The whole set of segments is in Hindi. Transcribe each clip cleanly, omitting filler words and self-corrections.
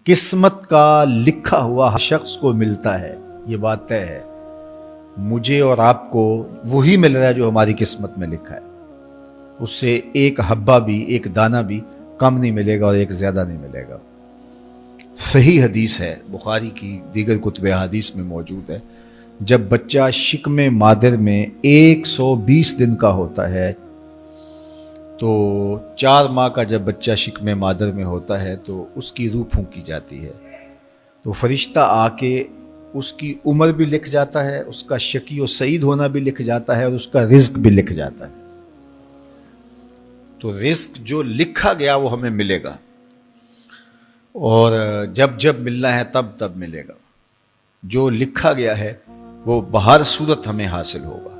किस्मत का लिखा हुआ हर शख्स को मिलता है, ये बात तय है। मुझे और आपको वही मिल रहा है जो हमारी किस्मत में लिखा है। उससे एक हब्बा भी, एक दाना भी कम नहीं मिलेगा और एक ज्यादा नहीं मिलेगा। सही हदीस है, बुखारी की दीगर कुतुब हदीस में मौजूद है। जब बच्चा शिकमे मादर में 120 दिन का होता है, तो 4 माह का जब बच्चा शिकमे मादर में होता है तो उसकी रूह फूंकी जाती है। तो फरिश्ता आके उसकी उम्र भी लिख जाता है, उसका शकी और सईद होना भी लिख जाता है और उसका रिज्क भी लिख जाता है। तो रिज्क जो लिखा गया वो हमें मिलेगा, और जब जब मिलना है तब तब मिलेगा। जो लिखा गया है वो बहर सूरत हमें हासिल होगा।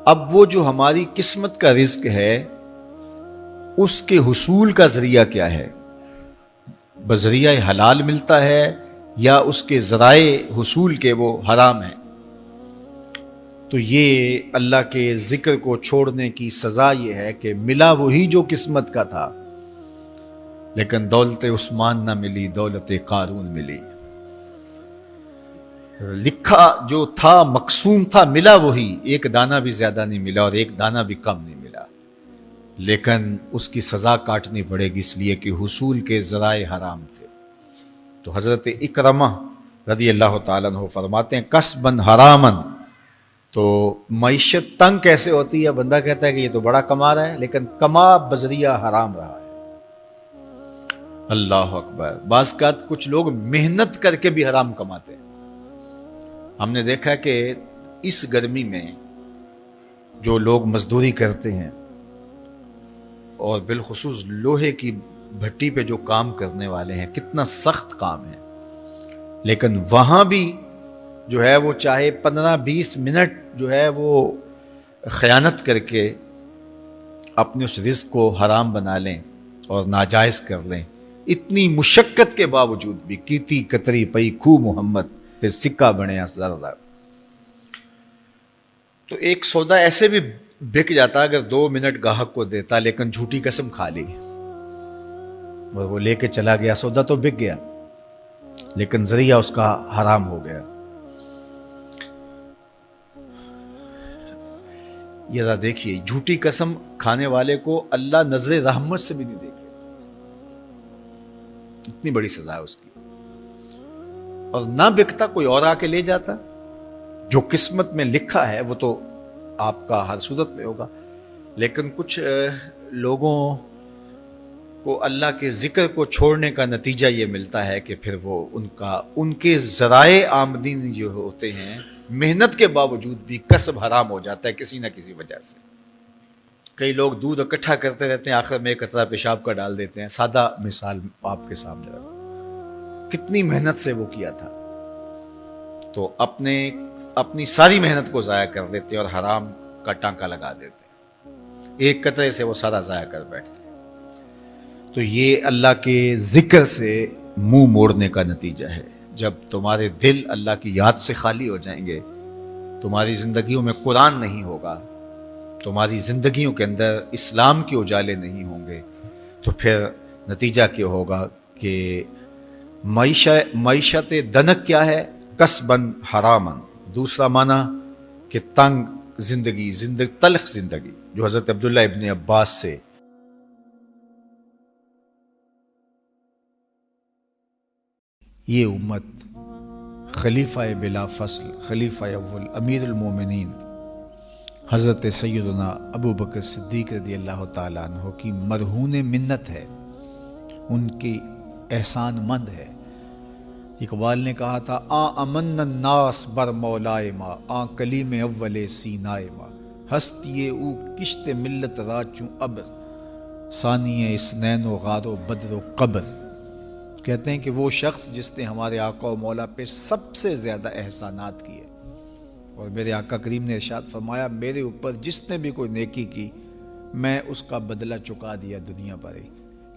अब वो जो हमारी किस्मत का रिज्क है उसके हुसूल का जरिया क्या है? बजरिया हलाल मिलता है या उसके जराए हुसूल के वो हराम है? तो ये अल्लाह के जिक्र को छोड़ने की सजा ये है कि मिला वही जो किस्मत का था, लेकिन दौलत उस्मान ना मिली, दौलत कारून मिली। लिखा जो था, मकसूम था, मिला वही, एक दाना भी ज्यादा नहीं मिला और एक दाना भी कम नहीं मिला, लेकिन उसकी सजा काटनी पड़ेगी इसलिए कि हुसूल के जराए हराम थे। तो हजरत इकरमा रदी अल्लाह ताला अन्हु फरमाते हैं, कसबन हरामन। तो मईशत तंग कैसे होती है? बंदा कहता है कि ये तो बड़ा कमा रहा है, लेकिन कमा बजरिया हराम रहा है। अल्लाह अकबर। बाज़ औक़ात कुछ लोग मेहनत करके भी हराम कमाते हैं। हमने देखा कि इस गर्मी में जो लोग मजदूरी करते हैं और बिलखुसूस लोहे की भट्टी पे जो काम करने वाले हैं, कितना सख्त काम है, लेकिन वहां भी जो है वो चाहे 15-20 मिनट जो है वो खयानत करके अपने उस रिज़्क़ को हराम बना लें और नाजायज़ कर लें। इतनी मुशक्क़त के बावजूद भी कीती कतरी पई खू मोहम्मद फिर सिक्का बने ज़रा। तो एक सौदा ऐसे भी बिक जाता अगर 2 मिनट गाहक को देता, लेकिन झूठी कसम खा ली और वो लेके चला गया। सौदा तो बिक गया लेकिन जरिया उसका हराम हो गया। ये जरा देखिए, झूठी कसम खाने वाले को अल्लाह नजर रहमत से भी नहीं देखे, इतनी बड़ी सजा है उसकी। और ना बिकता कोई और आके ले जाता। जो किस्मत में लिखा है वो तो आपका हर सूरत में होगा, लेकिन कुछ लोगों को अल्लाह के जिक्र को छोड़ने का नतीजा ये मिलता है कि फिर वो उनके जराए आमदनी जो होते हैं, मेहनत के बावजूद भी कसब हराम हो जाता है किसी ना किसी वजह से। कई लोग दूध इकट्ठा करते रहते हैं, आखिर में एक कतरा पेशाब का डाल देते हैं। सादा मिसाल आपके सामने रखो, कितनी मेहनत से वो किया था, तो अपनी सारी मेहनत को ज़ाया कर देते और हराम का टांका लगा देते। एक कतरे से वो सारा ज़ाया कर बैठते। तो ये अल्लाह के जिक्र से मुंह मोड़ने का नतीजा है। जब तुम्हारे दिल अल्लाह की याद से खाली हो जाएंगे, तुम्हारी जिंदगियों में कुरान नहीं होगा, तुम्हारी जिंदगियों के अंदर इस्लाम के उजाले नहीं होंगे, तो फिर नतीजा क्या होगा कि मईशत दनक क्या है? कसबन हरामन। दूसरा माना कि तंग जिंदगी, तल्ख जिंदगी, जो हजरत अब्दुल्ला इब्न अब्बास से ये उम्मत खलीफा बिला फसल, खलीफा अव्वल, अमीरुल मोमिनीन हज़रत सैयदना अबू बकर सिद्दीक़ रज़ी अल्लाह ताला अन्हु की मरहून मिन्नत है, उनकी एहसान मंद है। इकबाल ने कहा था, आ अमन नास बर मौलाए मा, आ कलीम अव्वले सीनाए मा, हस्तिये ऊ किश्त मिल्लत राचू अबर, सानिये इसनैनो गारो बदरो कबर। कहते हैं कि वो शख्स जिसने हमारे आका और मौला पे सबसे ज़्यादा एहसानात किए, और मेरे आका करीम ने इरशाद फरमाया, मेरे ऊपर जिसने भी कोई नेकी की मैं उसका बदला चुका दिया दुनिया पर ही,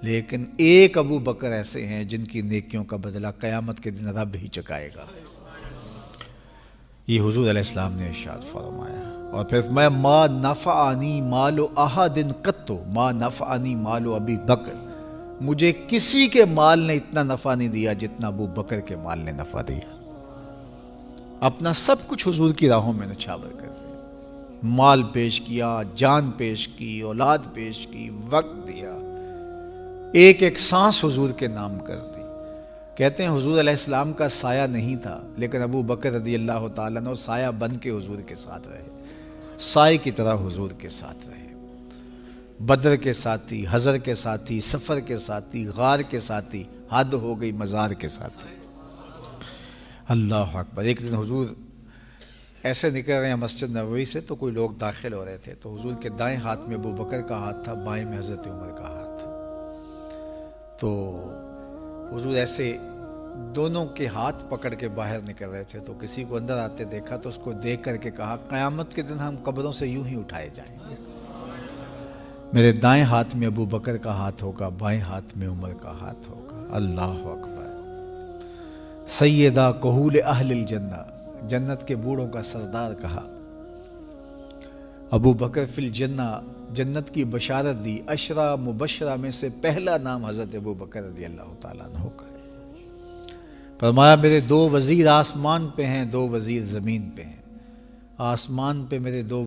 लेकिन एक अबू बकर ऐसे हैं जिनकी नेकियों का बदला क़यामत के दिन रब ही चुकाएगा। ये हुजूर अलैहिस्सलाम ने इरशाद फरमाया। और फिर मैं मा नफ़अनी मालो अहदिन क़त्तो, मा नफ़अनी मालो अबी बकर, मुझे किसी के माल ने इतना नफा नहीं दिया जितना अबू बकर के माल ने नफा दिया। अपना सब कुछ हुजूर की राहों में नछावर कर दिया, माल पेश किया, जान पेश की, औलाद पेश की, वक्त दिया, एक एक सांस हुजूर के नाम कर दी। कहते हैं हुजूर अलैहिस्सलाम का साया नहीं था, लेकिन अबू बकर रदी अल्लाह तआला अन्हु साया बन के हुजूर के साथ रहे, साए की तरह हुजूर के साथ रहे। बदर के साथी, हजर के साथी, सफ़र के साथी, गार के साथी, हद हो गई मज़ार के साथी। अल्लाह अकबर। एक दिन हुजूर ऐसे निकल रहे हैं मस्जिद नबवी से, तो कोई लोग दाखिल हो रहे थे, तो हुजूर के दाएं हाथ में अबू बकर का हाथ था, बाएं में हज़रत उमर का हाथ था। तो हुजूर ऐसे दोनों के हाथ पकड़ के बाहर निकल रहे थे, तो किसी को अंदर आते देखा तो उसको देख करके कहा, क़यामत के दिन हम कब्रों से यूं ही उठाए जाएंगे, मेरे दाएं हाथ में अबू बकर का हाथ होगा, बाएं हाथ में उमर का हाथ होगा। अल्लाह अकबर। सैयदा कहूल अहलिल जन्ना, जन्नत के बूढ़ों का सरदार कहा। अबू बकर फिल जन्ना, जन्नत की बशारत दी। अशरा मुबशरा में से पहला नाम हज़रत अबू बकर रज़ी अल्लाह तआला अन्हु का है। फरमाया मेरे दो वज़ीर आसमान पे हैं, दो वज़ीर ज़मीन पे हैं। आसमान पे मेरे दो